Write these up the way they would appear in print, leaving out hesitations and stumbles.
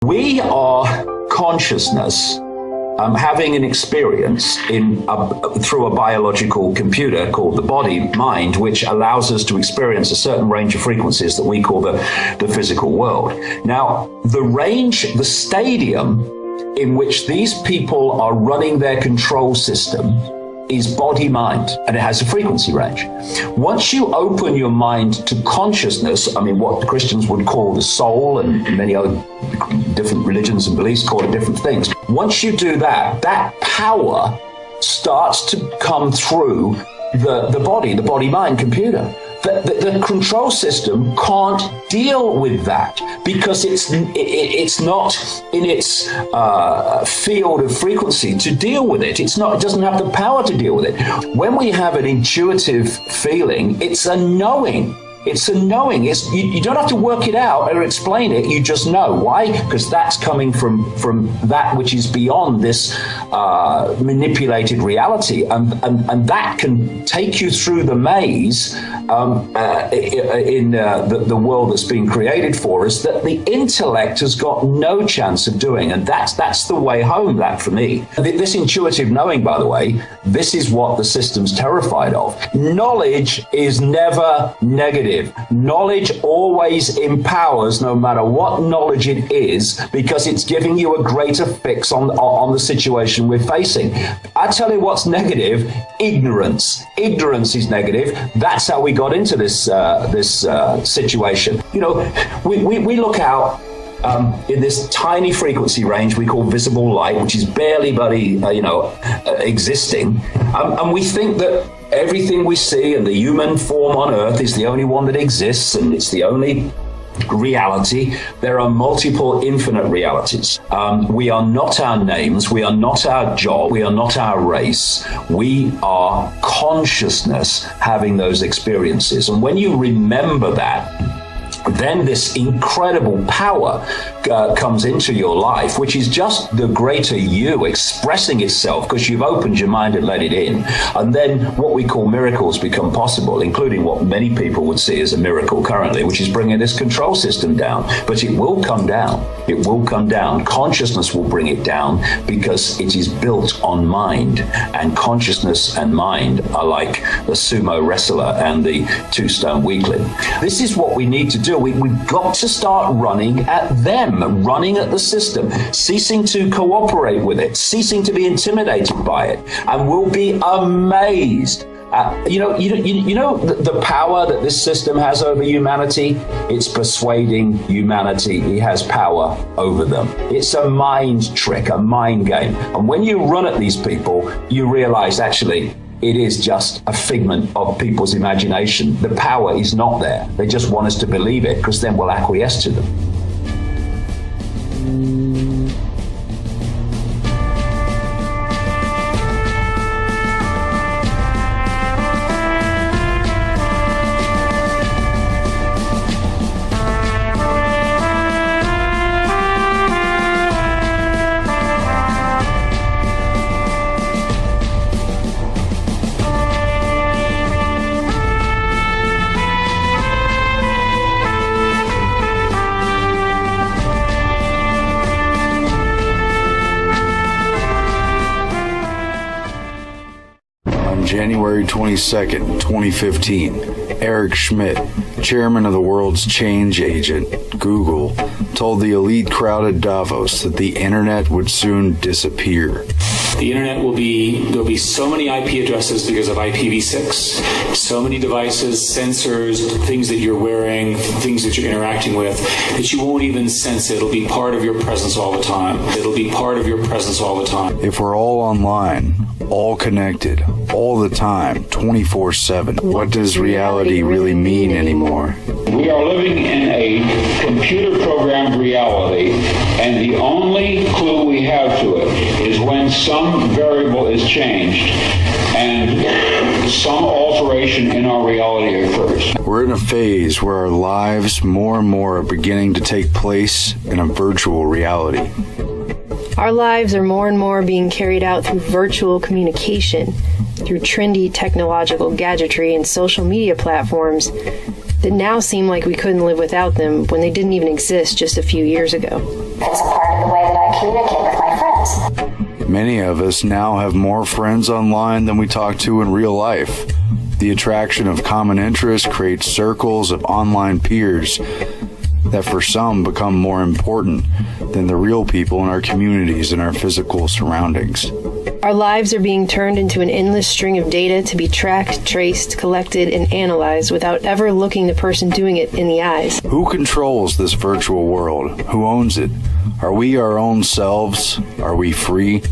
We are consciousness having an experience through a biological computer called the body mind, which allows us to experience a certain range of frequencies that we call the physical world. Now, the stadium in which these people are running their control system is body mind, and it has a frequency range. Once you open your mind to consciousness, I mean, what Christians would call the soul, and many other different religions and beliefs call it different things. Once you do that, that power starts to come through the body mind computer. The control system can't deal with that because it's not in its field of frequency to deal with it. It doesn't have the power to deal with it. When we have an intuitive feeling, it's a knowing. It's a knowing. You don't have to work it out or explain it. You just know. Why? Because that's coming from that which is beyond this manipulated reality, and that can take you through the maze in the world that's been created for us that the intellect has got no chance of doing. And that's the way home, that for me. This intuitive knowing, by the way, this is what the system's terrified of. Knowledge is never negative. Knowledge always empowers, no matter what knowledge it is, because it's giving you a greater fix on the situation we're facing. I tell you what's negative: ignorance. Ignorance is negative. That's how we got into this situation. You know, we look out in this tiny frequency range we call visible light, which is barely existing, and we think that everything we see and the human form on Earth is the only one that exists, and it's the only reality. There are multiple infinite realities. We are not our names. We are not our job. We are not our race. We are consciousness having those experiences. And when you remember that, then this incredible power comes into your life, which is just the greater you expressing itself because you've opened your mind and let it in. And then what we call miracles become possible, including what many people would see as a miracle currently, which is bringing this control system down. But it will come down. It will come down. Consciousness will bring it down because it is built on mind. And consciousness and mind are like the sumo wrestler and the two-stone weakling. This is what we need to do. We've got to start running at them, running at the system, ceasing to cooperate with it, ceasing to be intimidated by it, and we'll be amazed. The power that this system has over humanity. It's persuading humanity. He has power over them. It's a mind trick, a mind game. And when you run at these people, you realize actually it is just a figment of people's imagination. The power is not there. They just want us to believe it because then we'll acquiesce to them. January 22nd, 2015, Eric Schmidt, chairman of the world's change agent, Google, told the elite crowd at Davos that the internet would soon disappear. The internet there'll be so many IP addresses because of IPv6, so many devices, sensors, things that you're wearing, things that you're interacting with, that you won't even sense it. It'll be part of your presence all the time. It'll be part of your presence all the time. If we're all online, all connected, all the time, 24/7, what does reality really mean anymore? We are living in a computer-programmed reality, and the only clue we have to it is when some variable is changed and some alteration in our reality occurs. We're in a phase where our lives more and more are beginning to take place in a virtual reality. Our lives are more and more being carried out through virtual communication, through trendy technological gadgetry and social media platforms. that now seem like we couldn't live without them when they didn't even exist just a few years ago. It's a part of the way that I communicate with my friends. Many of us now have more friends online than we talk to in real life. The attraction of common interests creates circles of online peers that for some become more important than the real people in our communities and our physical surroundings. Our lives are being turned into an endless string of data to be tracked, traced, collected, and analyzed without ever looking the person doing it in the eyes. Who controls this virtual world? Who owns it? Are we our own selves? Are we free?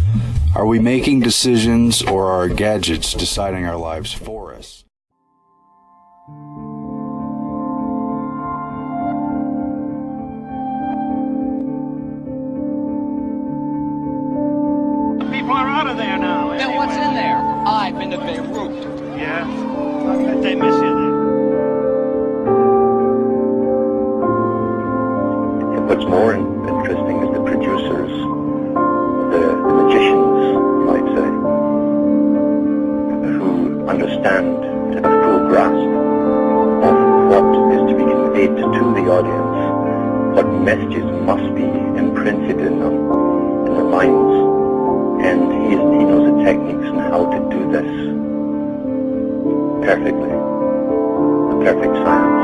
Are we making decisions, or are our gadgets deciding our lives for us? People are out of there now. Then what's in there? I've been to Beirut. Yeah? I bet they miss you there. What's more interesting is the producers, the magicians, you might say, who understand to have a full grasp of what is to be conveyed to the audience, what messages must be imprinted in them, in their minds. And he knows the techniques and how to do this perfectly, the perfect science.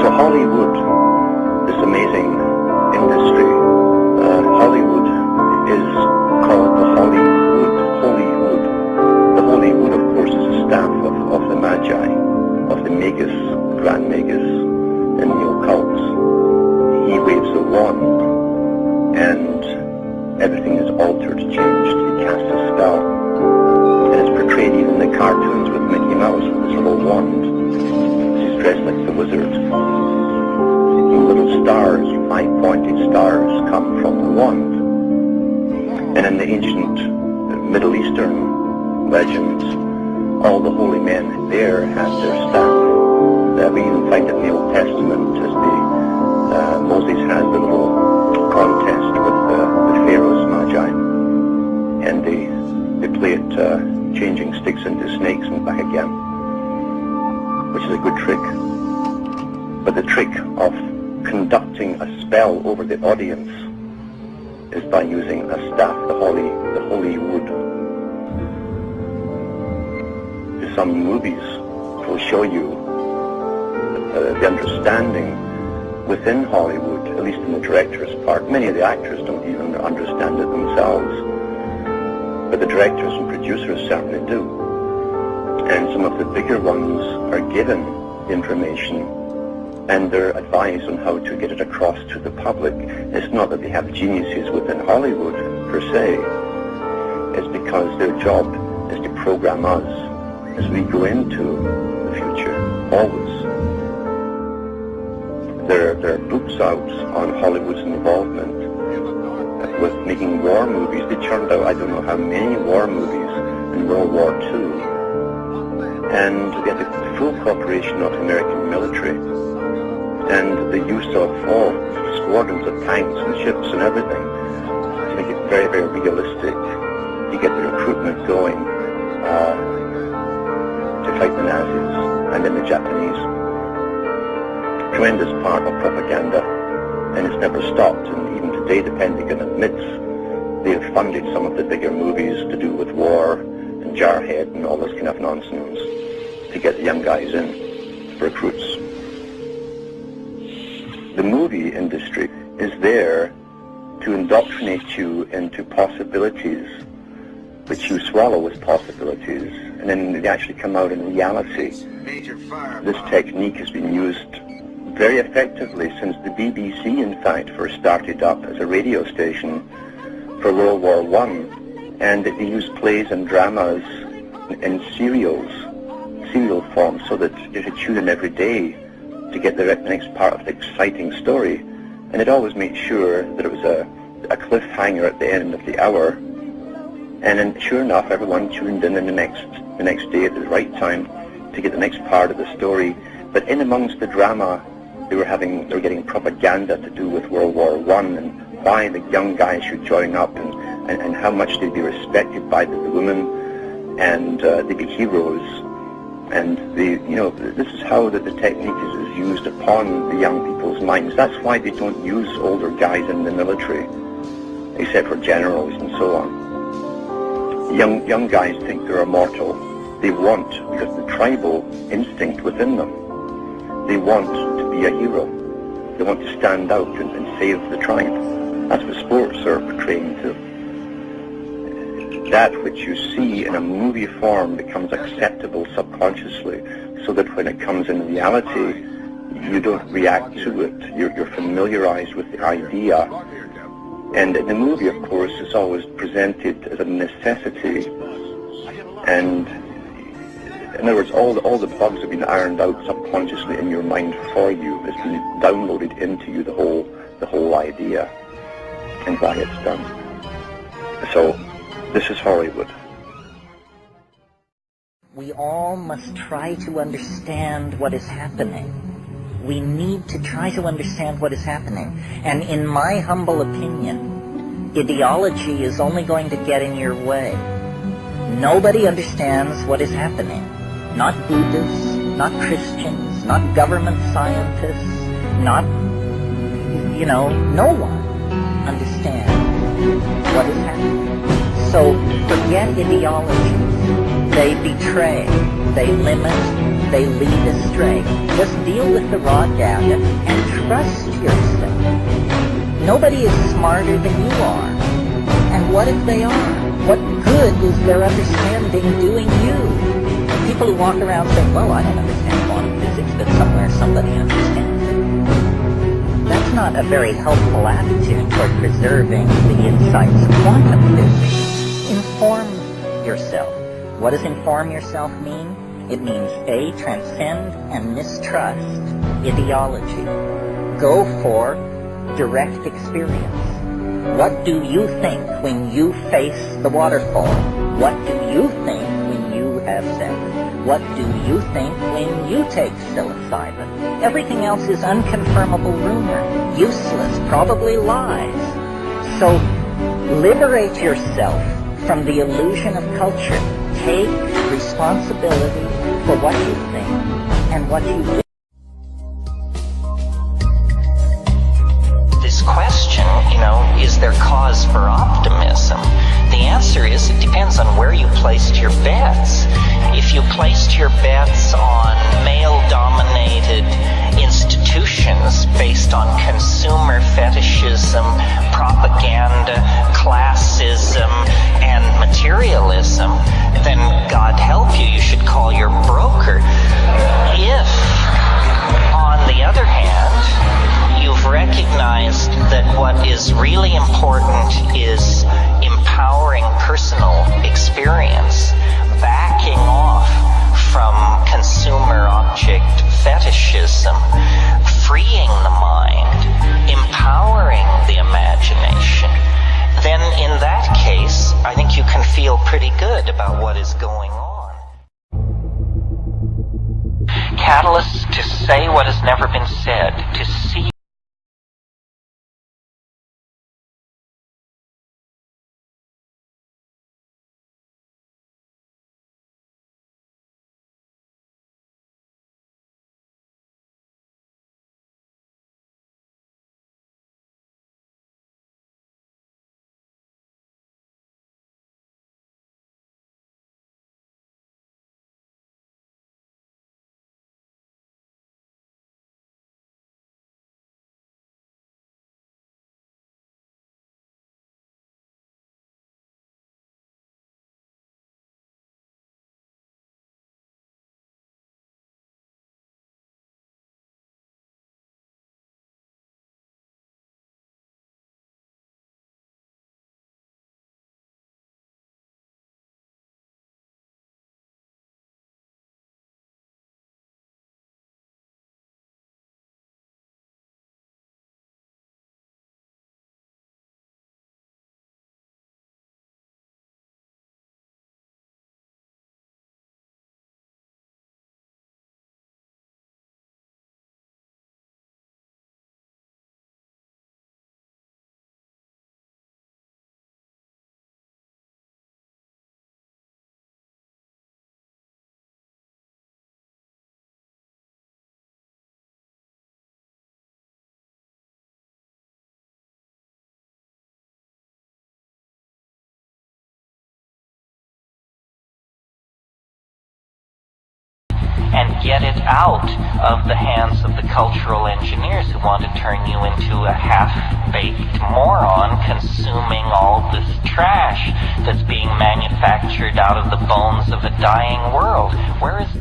So Hollywood, this amazing industry, Hollywood is called the Hollywood. The Hollywood, of course, is the staff of the Magi, of the Magus, the Grand Magus in the occults. He waves a wand, and everything is altered, changed. He casts a spell. And it's portrayed even in the cartoons with Mickey Mouse with his little wand. He's dressed like the wizard. And little stars, 5-pointed stars, come from the wand. And in the ancient Middle Eastern legends, all the holy men there had their staff. We even find it in the Old Testament as Moses has the little contest with the Pharaoh's Magi, and they play it changing sticks into snakes and back again, which is a good trick. But the trick of conducting a spell over the audience is by using a staff, the holy wood. Some movies will show you the understanding within Hollywood, at least in the director's part. Many of the actors don't even understand it themselves, but the directors and producers certainly do. And some of the bigger ones are given information and they're advised on how to get it across to the public. It's not that they have geniuses within Hollywood, per se. It's because their job is to program us as we go into the future, always. There are books out on Hollywood's involvement with making war movies. They churned out I don't know how many war movies in World War II. And they had the full cooperation of the American military and the use of all squadrons of tanks and ships and everything to make it very, very realistic, to get the recruitment going to fight the Nazis and then the Japanese. Tremendous part of propaganda, and it's never stopped. And even today, the Pentagon admits they have funded some of the bigger movies to do with war and Jarhead and all this kind of nonsense to get the young guys in, recruits. The movie industry is there to indoctrinate you into possibilities which you swallow as possibilities, and then they actually come out in reality. This technique has been used very effectively since the BBC, in fact, first started up as a radio station for World War I, and they used plays and dramas in serial form so that you could tune in every day to get the next part of the exciting story, and it always made sure that it was a cliffhanger at the end of the hour, and then sure enough everyone tuned in the next day at the right time to get the next part of the story. But in amongst the drama, they were getting propaganda to do with World War I and why the young guys should join up and how much they'd be respected by the women and they'd be heroes. And this is how the technique is used upon the young people's minds. That's why they don't use older guys in the military, except for generals and so on. Young guys think they're immortal. They want, because the tribal instinct within them, they want to be a hero. They want to stand out and save the tribe. That's what sports are portraying to. That which you see in a movie form becomes acceptable subconsciously, so that when it comes in reality, you don't react to it. You're familiarized with the idea. And in the movie, of course, it's always presented as a necessity. And in other words, all the bugs have been ironed out subconsciously in your mind for you. It's been downloaded into you, the whole idea, and why it's done. So, this is Hollywood. We all must try to understand what is happening. We need to try to understand what is happening. And in my humble opinion, ideology is only going to get in your way. Nobody understands what is happening. Not Buddhists, not Christians, not government scientists, not, no one understands what is happening. So forget ideologies. They betray, they limit, they lead astray. Just deal with the raw data and trust yourself. Nobody is smarter than you are. And what if they are? What good is their understanding doing you? People who walk around saying, well, I don't understand quantum physics, but somewhere somebody understands it. That's not a very helpful attitude toward preserving the insights of quantum physics. Inform yourself. What does inform yourself mean? It means A, transcend and mistrust ideology. Go for direct experience. What do you think when you face the waterfall? What do you think when you have sex? What do you think when you take psilocybin? Everything else is unconfirmable rumor, useless, probably lies. So liberate yourself from the illusion of culture. Take responsibility for what you think and what you do. This question, is there cause for optimism? The answer is it depends on where you placed your bets. If you placed your bets on male-dominated institutions based on consumer fetishism, propaganda, classism, and materialism, then God help you, you should call your broker. If, on the other hand, you've recognized that what is really important is empowering personal experience, backing off from consumer object fetishism, freeing the mind, empowering the imagination, then in that case, I think you can feel pretty good about what is going on. Catalysts to say what has never been said, to see get it out of the hands of the cultural engineers who want to turn you into a half-baked moron consuming all this trash that's being manufactured out of the bones of a dying world. Where is